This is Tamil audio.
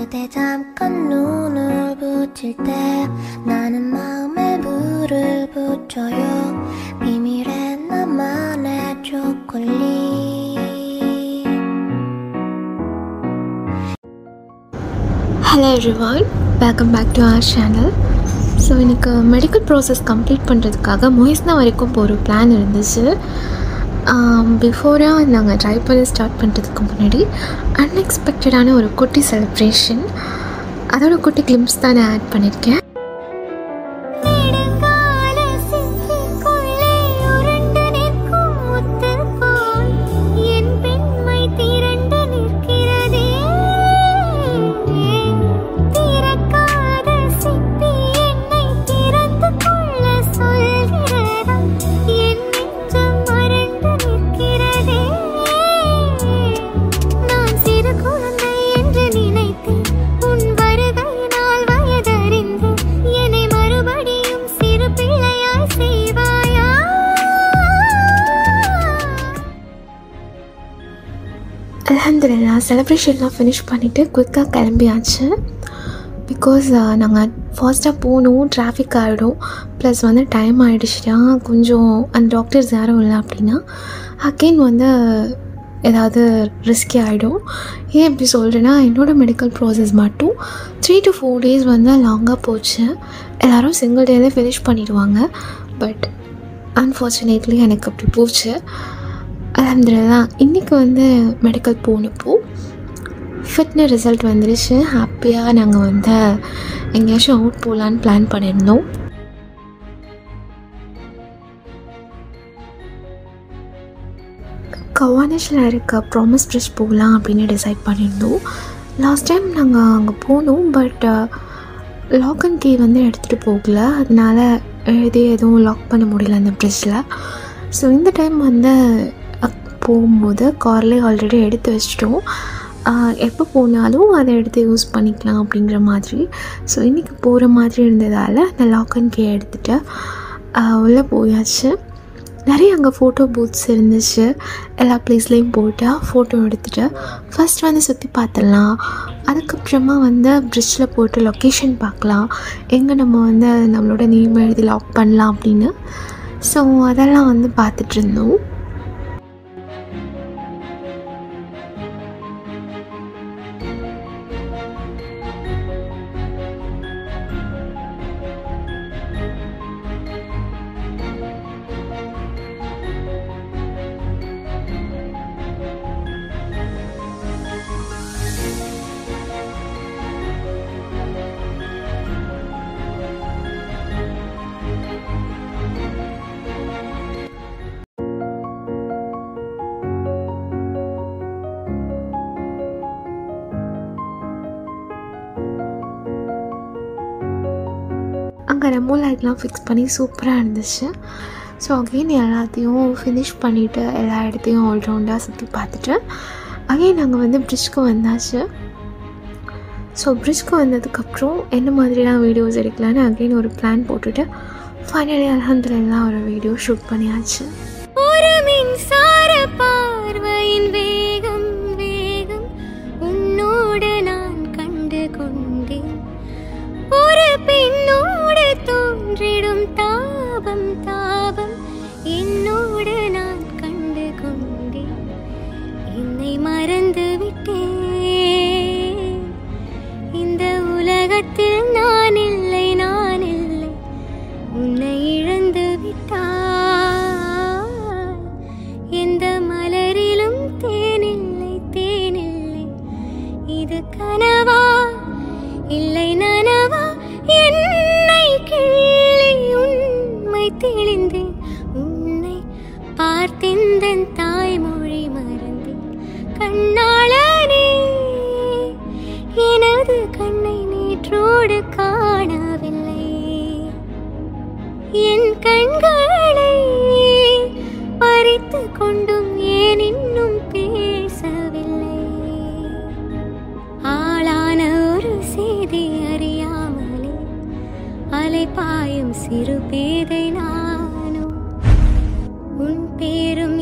그대 잠깐 눈을 붙일 때 나는 마음에 불을 붙여요 비밀의 나만의 초콜릿. Hello everyone, welcome back to our channel. So எனக்கு மெடிக்கல் ப்ராசஸ் கம்ப்ளீட் பண்ணுறதுக்காக மொஹிஸ்னா வரைக்கும் போகிற பிளான் இருந்துச்சு. பிஃபோராக நாங்கள் ட்ரை பண்ணி ஸ்டார்ட் பண்ணுறதுக்கு முன்னாடி அன்எக்ஸ்பெக்டடான ஒரு குட்டி செலிப்ரேஷன், அதோட குட்டி கிளிம்ஸ் தான் நான் ஆட் பண்ணியிருக்கேன். அல்ஹம்துலில்லாஹ் செலிப்ரேஷன்லாம் ஃபினிஷ் பண்ணிவிட்டு குயிக்காக கிளம்பியாச்சு. பிகாஸ் நாங்கள் ஃபாஸ்ட்டாக போகணும், டிராஃபிக் ஆகிடும், ப்ளஸ் வந்து டைம் ஆகிடுச்சுன்னா கொஞ்சம் அந்த டாக்டர்ஸ் யாரும் இல்லை அப்படின்னா அகெயின் வந்து ஏதாவது ரிஸ்கி ஆகிடும். ஏன் இப்படி சொல்கிறேன்னா என்னோடய மெடிக்கல் ப்ராசஸ் மட்டும் 3 to 4 days வந்து லாங்காக போச்சு. எல்லோரும் சிங்கிள் டேலே ஃபினிஷ் பண்ணிடுவாங்க, பட் அன்ஃபார்ச்சுனேட்லி எனக்கு அப்படி போச்சு. அல்ஹம்துலில்லாஹ் இன்றைக்கி வந்து மெடிக்கல் போனப்போ ஃபிட்னு ரிசல்ட் வந்துருச்சு. ஹாப்பியாக நாங்கள் வந்து எங்கேயாச்சும் அவுட் போகலான்னு பிளான் பண்ணியிருந்தோம். கவானிஷில் இருக்க ப்ராமிஸ் பிரிட்ஜ் போகலாம் அப்படின்னு டிசைட் பண்ணியிருந்தோம். லாஸ்ட் டைம் நாங்கள் அங்கே போனோம், பட் லாக் அண்ட் கீ வந்து எடுத்துகிட்டு போகல, அதனால் எழுதி எதுவும் லாக் பண்ண முடியல அந்த பிரிட்ஜில். ஸோ இந்த டைம் வந்து போகும்போது கார்லேயே ஆல்ரெடி எடுத்து வச்சிட்டோம், எப்போ போனாலும் அதை எடுத்து யூஸ் பண்ணிக்கலாம் அப்படிங்கிற மாதிரி. ஸோ இன்றைக்கி போகிற மாதிரி இருந்ததால் அந்த லாக் அண்ட் கீ எடுத்துகிட்டு உள்ளே போயாச்சு. நிறைய அங்கே ஃபோட்டோ பூத்ஸ் இருந்துச்சு. எல்லா ப்ளேஸ்லேயும் போட்டால் ஃபோட்டோ எடுத்துகிட்டு ஃபஸ்ட் வந்து சுற்றி பார்த்துடலாம், அதுக்கப்புறமா வந்து பிரிட்ஜில் போட்டு லொக்கேஷன் பார்க்கலாம், எங்கே நம்ம வந்து நம்மளோட நேம் எழுதி லாக் பண்ணலாம் அப்படின்னு. ஸோ அதெல்லாம் வந்து பார்த்துட்ருந்தோம். அங்கே ரெமோ லைட்லாம் ஃபிக்ஸ் பண்ணி சூப்பராக இருந்துச்சு. ஸோ அகெயின் எல்லாத்தையும் ஃபினிஷ் பண்ணிவிட்டு எல்லா இடத்தையும் ஆல்ரவுண்டாக சுற்றி பார்த்துட்டு அகெயின் நாங்கள் வந்து பிரிட்ஜ்க்கு வந்தாச்சு. ஸோ பிரிட்ஜ்க்கு வந்ததுக்கப்புறம் என்ன மாதிரிலாம் வீடியோஸ் எடுக்கலான்னு அகெயின் ஒரு பிளான் போட்டுட்டு ஃபைனலி அல்ஹம்துலில்லாஹ் ஒரு வீடியோ ஷூட் பண்ணியாச்சு. ஒரு மின்சார பார்வையின் வேகம் வேகம் உன்னோடு நான் கண்டு கொண்டேன், ஒரு பெண்ணோடு தோன்றிடும் தாபம் தாபம் என்னோடு நான் கண்டு கொண்டேன், என்னை மறந்து விட்டேன், இந்த உலகத்தில் நான் இல்லை நான் இல்லை, உன்னை இழந்து விட்டால் எந்த மலரிலும் தேனில்லை தேனில்லை, இது கனவா இல்லை நனவா, என்னை கிள்ளி உண்மை தெளிந்தேன், உன்னை பார்த்தெந்தன் தாய்மொழி மறந்தேன், கண்ணாளனே எனது கண்ணை நேற்றோடு காணவில்லை, என் கண்களை பறித்து கொண்டும் ஏன் இன்னும் பேசவில்லை, ஆளான ஒரு செய்தி அறியாமலே அலைபாயும் சிறு பேதை நானும், உன் பேரும்